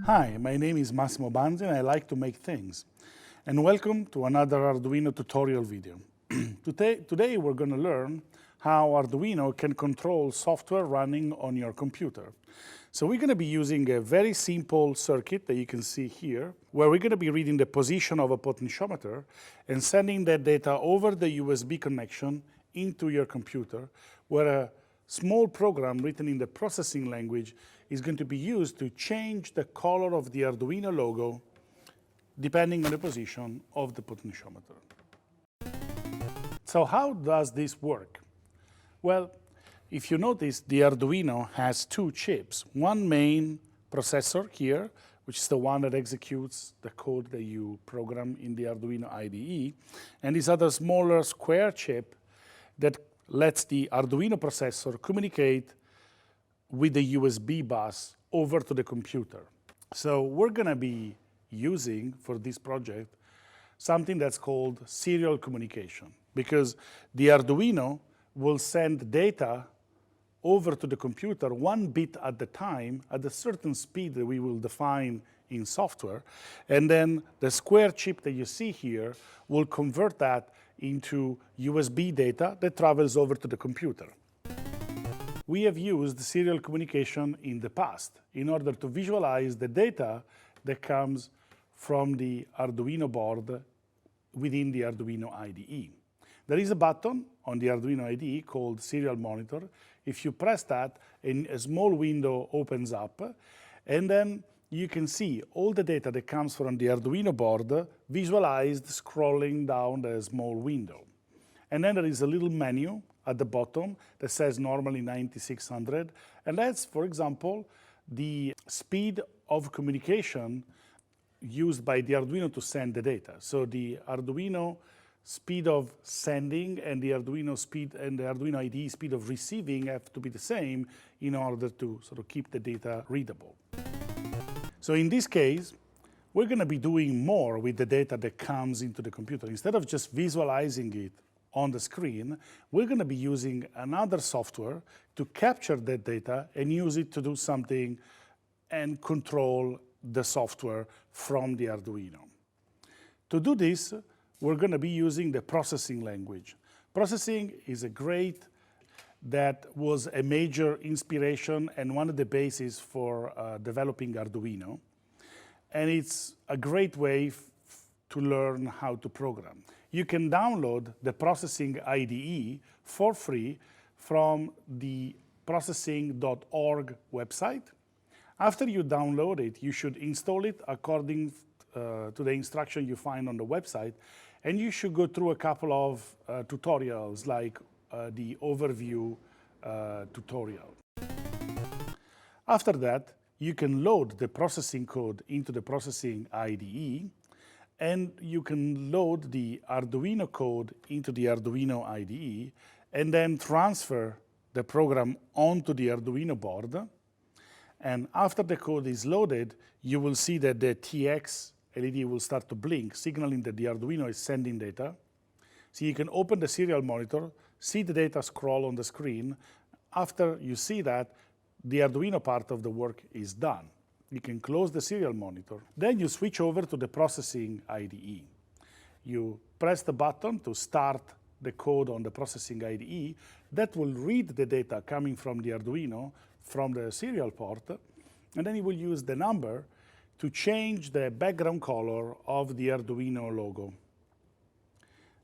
Hi, my name is Massimo Banzi and I like to make things. And welcome to another Arduino tutorial video. Today we're going to learn how Arduino can control software running on your computer. So we're going to be using a very simple circuit that you can see here, where we're going to be reading the position of a potentiometer and sending that data over the USB connection into your computer, where a small program written in the processing language is going to be used to change the color of the Arduino logo depending on the position of the potentiometer. So how does this work? Well, if you notice, the Arduino has two chips. One main processor here, which is the one that executes the code that you program in the Arduino IDE, and this other smaller square chip that lets the Arduino processor communicate with the USB bus over to the computer. So we're going to be using, for this project, something that's called serial communication, because the Arduino will send data over to the computer 1 bit at a time at a certain speed that we will define in software. And then the square chip that you see here will convert that into USB data that travels over to the computer. We have used serial communication in the past in order to visualize the data that comes from the Arduino board within the Arduino IDE. There is a button on the Arduino IDE called Serial Monitor. If you press that, a small window opens up, and then you can see all the data that comes from the Arduino board visualized scrolling down the small window. And then there is a little menu at the bottom that says normally 9600, and that's, for example, the speed of communication used by the Arduino to send the data. So the Arduino speed of sending and the Arduino speed and the Arduino IDE speed of receiving have to be the same in order to sort of keep the data readable. So in this case, we're going to be doing more with the data that comes into the computer. Instead of just visualizing it on the screen, we're going to be using another software to capture that data and use it to do something and control the software from the Arduino. To do this, we're going to be using the processing language. Processing is that was a major inspiration and one of the bases for developing Arduino. And it's a great way to learn how to program. You can download the Processing IDE for free from the processing.org website. After you download it, you should install it according to the instruction you find on the website, and you should go through a couple of tutorials like the overview tutorial. After that, you can load the processing code into the Processing IDE, and you can load the Arduino code into the Arduino IDE, and then transfer the program onto the Arduino board. And after the code is loaded, you will see that the TX LED will start to blink, signaling that the Arduino is sending data. So you can open the serial monitor, see the data scroll on the screen. After you see that, the Arduino part of the work is done. You can close the serial monitor. Then you switch over to the Processing IDE. You press the button to start the code on the Processing IDE. That will read the data coming from the Arduino from the serial port, and then you will use the number to change the background color of the Arduino logo.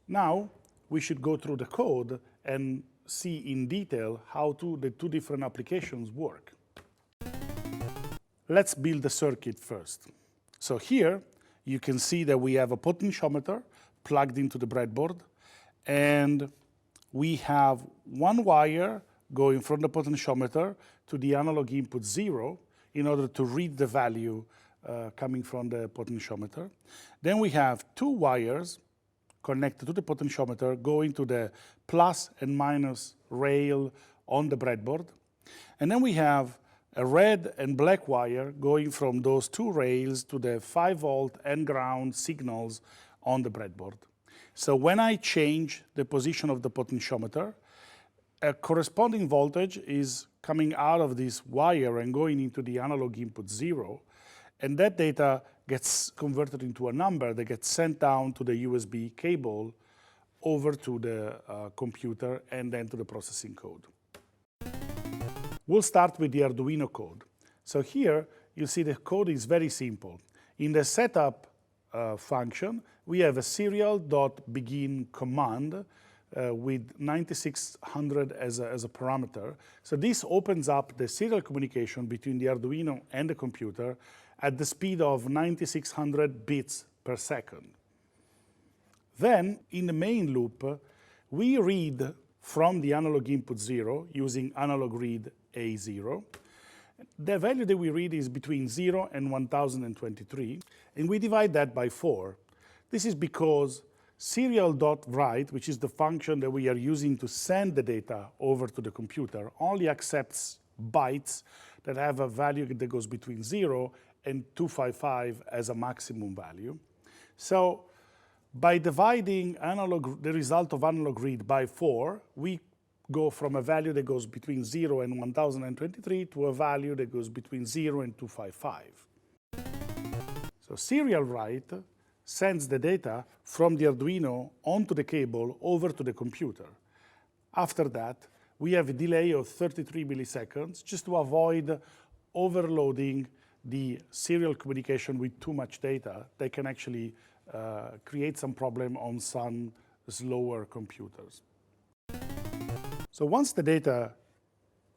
Now, we should go through the code and see in detail how the two different applications work. Let's build the circuit first. So here, you can see that we have a potentiometer plugged into the breadboard, and we have one wire going from the potentiometer to the analog input 0 in order to read the value coming from the potentiometer. Then we have two wires connected to the potentiometer going to the plus and minus rail on the breadboard. And then we have a red and black wire going from those two rails to the 5-volt and ground signals on the breadboard. So when I change the position of the potentiometer, a corresponding voltage is coming out of this wire and going into the analog input 0. And that data gets converted into a number that gets sent down to the USB cable over to the computer and then to the processing code. We'll start with the Arduino code. So here, you see the code is very simple. In the setup function, we have a serial.begin command with 9600 as a parameter. So this opens up the serial communication between the Arduino and the computer at the speed of 9600 bits per second. Then, in the main loop, we read from the analog input 0 using analog read A0. The value that we read is between 0 and 1023, and we divide that by 4. This is because serial.write, which is the function that we are using to send the data over to the computer, only accepts bytes that have a value that goes between 0 and 255 as a maximum value. So by dividing the result of analog read by 4, we go from a value that goes between 0 and 1023 to a value that goes between 0 and 255. So serial write sends the data from the Arduino onto the cable over to the computer. After that, we have a delay of 33 milliseconds just to avoid overloading the serial communication with too much data that can actually create some problem on some slower computers. So once the data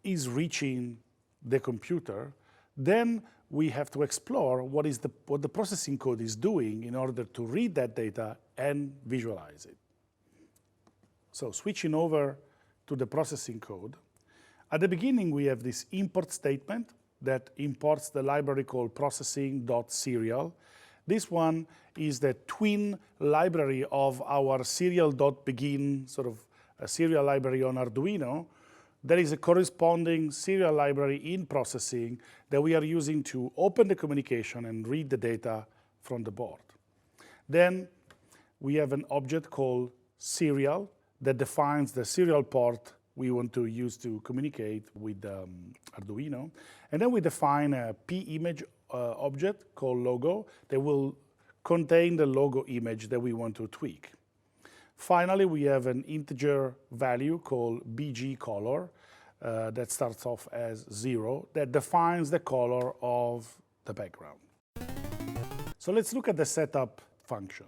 is reaching the computer, then we have to explore what the processing code is doing in order to read that data and visualize it. So switching over to the processing code, at the beginning we have this import statement that imports the library called processing.serial. This one is the twin library of our serial.begin, sort of a serial library on Arduino. There is a corresponding serial library in processing that we are using to open the communication and read the data from the board. Then we have an object called serial that defines the serial port we want to use to communicate with Arduino. And then we define a p-image object called logo that will contain the logo image that we want to tweak. Finally, we have an integer value called bgcolor that starts off as 0 that defines the color of the background. So let's look at the setup function.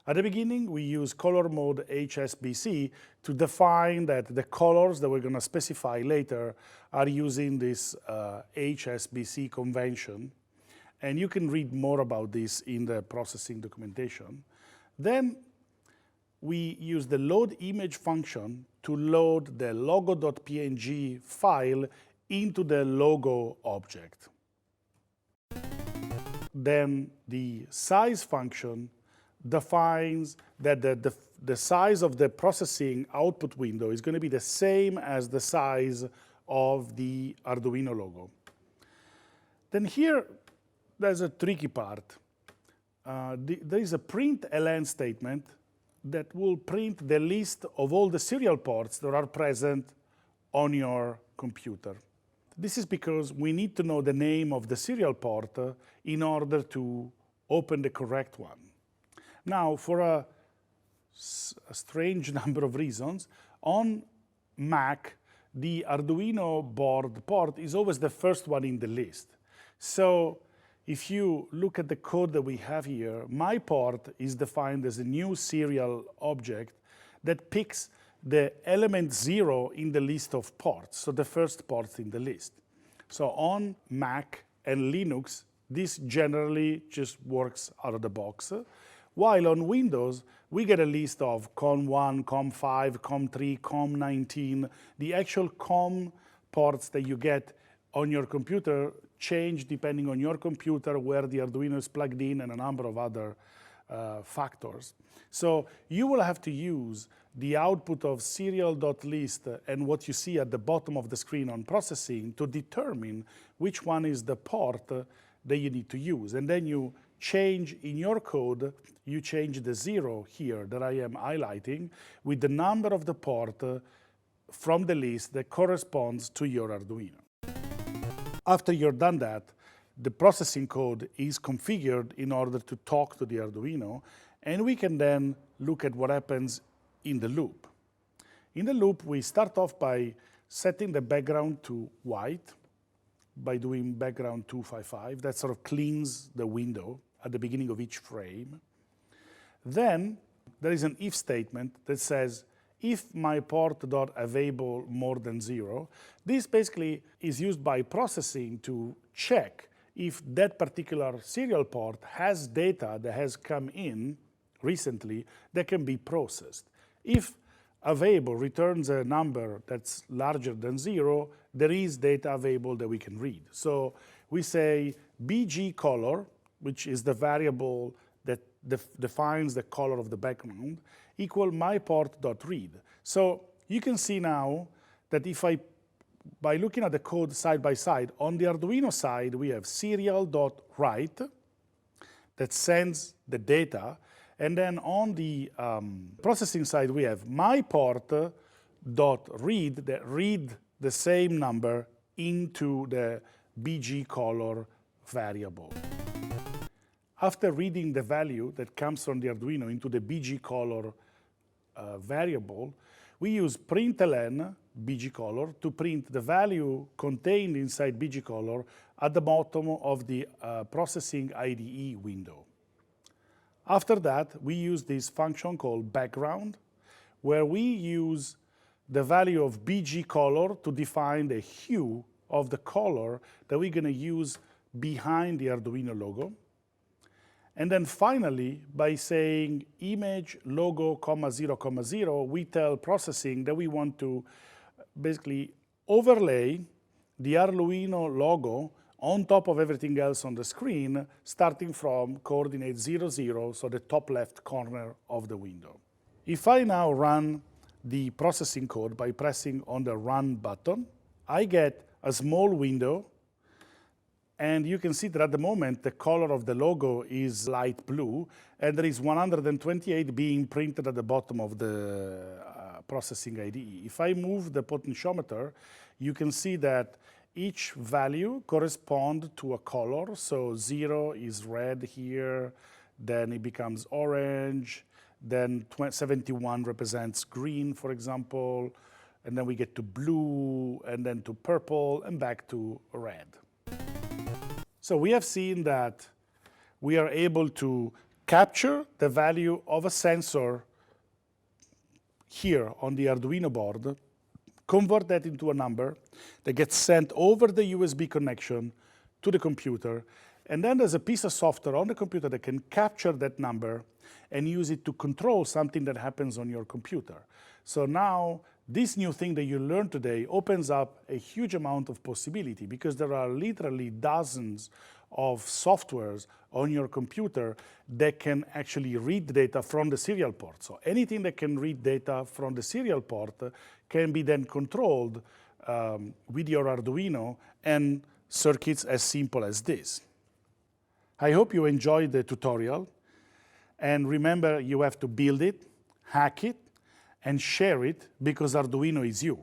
At the beginning, we use color mode HSBC to define that the colors that we're going to specify later are using this HSBC convention. And you can read more about this in the processing documentation. Then we use the load image function to load the logo.png file into the logo object. Then the size function defines that the size of the processing output window is going to be the same as the size of the Arduino logo. Then here, there's a tricky part. There is a println statement that will print the list of all the serial ports that are present on your computer. This is because we need to know the name of the serial port in order to open the correct one. Now, for a strange number of reasons, on Mac, the Arduino board port is always the first one in the list. So if you look at the code that we have here, my port is defined as a new serial object that picks the element 0 in the list of ports, so the first port in the list. So on Mac and Linux, this generally just works out of the box. While on Windows, we get a list of COM1, COM5, COM3, COM19. The actual COM ports that you get on your computer change depending on your computer, where the Arduino is plugged in, and a number of other factors. So you will have to use the output of serial.list and what you see at the bottom of the screen on processing to determine which one is the port that you need to use. And then you change in your code, you change the 0 here that I am highlighting with the number of the port from the list that corresponds to your Arduino. After you're done that, the processing code is configured in order to talk to the Arduino, and we can then look at what happens in the loop. In the loop, we start off by setting the background to white by doing background 255. That sort of cleans the window at the beginning of each frame. Then there is an if statement that says, if my port.available more than 0, this basically is used by processing to check if that particular serial port has data that has come in recently that can be processed. If available returns a number that's larger than 0, there is data available that we can read. So we say BG color, which is the variable that defines the color of the background, equal myPort.read. So you can see now that by looking at the code side by side, on the Arduino side, we have serial.write that sends the data. And then on the processing side, we have myPort.read that read the same number into the BG color variable. After reading the value that comes from the Arduino into the BG color variable, we use println BG color to print the value contained inside BG color at the bottom of the processing IDE window. After that, we use this function called background, where we use the value of BG color to define the hue of the color that we're going to use behind the Arduino logo. And then finally, by saying image logo, 0, 0, we tell processing that we want to basically overlay the Arduino logo on top of everything else on the screen, starting from coordinate 0, 0, so the top left corner of the window. If I now run the processing code by pressing on the Run button, I get a small window, and you can see that at the moment the color of the logo is light blue, and there is 128 being printed at the bottom of the processing IDE. If I move the potentiometer, you can see that each value corresponds to a color. So 0 is red here, then it becomes orange, then 71 represents green, for example, and then we get to blue, and then to purple, and back to red. So we have seen that we are able to capture the value of a sensor here on the Arduino board, convert that into a number that gets sent over the USB connection to the computer, and then there's a piece of software on the computer that can capture that number and use it to control something that happens on your computer. So now this new thing that you learned today opens up a huge amount of possibility, because there are literally dozens of softwares on your computer that can actually read data from the serial port. So anything that can read data from the serial port can be then controlled with your Arduino and circuits as simple as this. I hope you enjoyed the tutorial, and remember, you have to build it, hack it, and share it, because Arduino is you.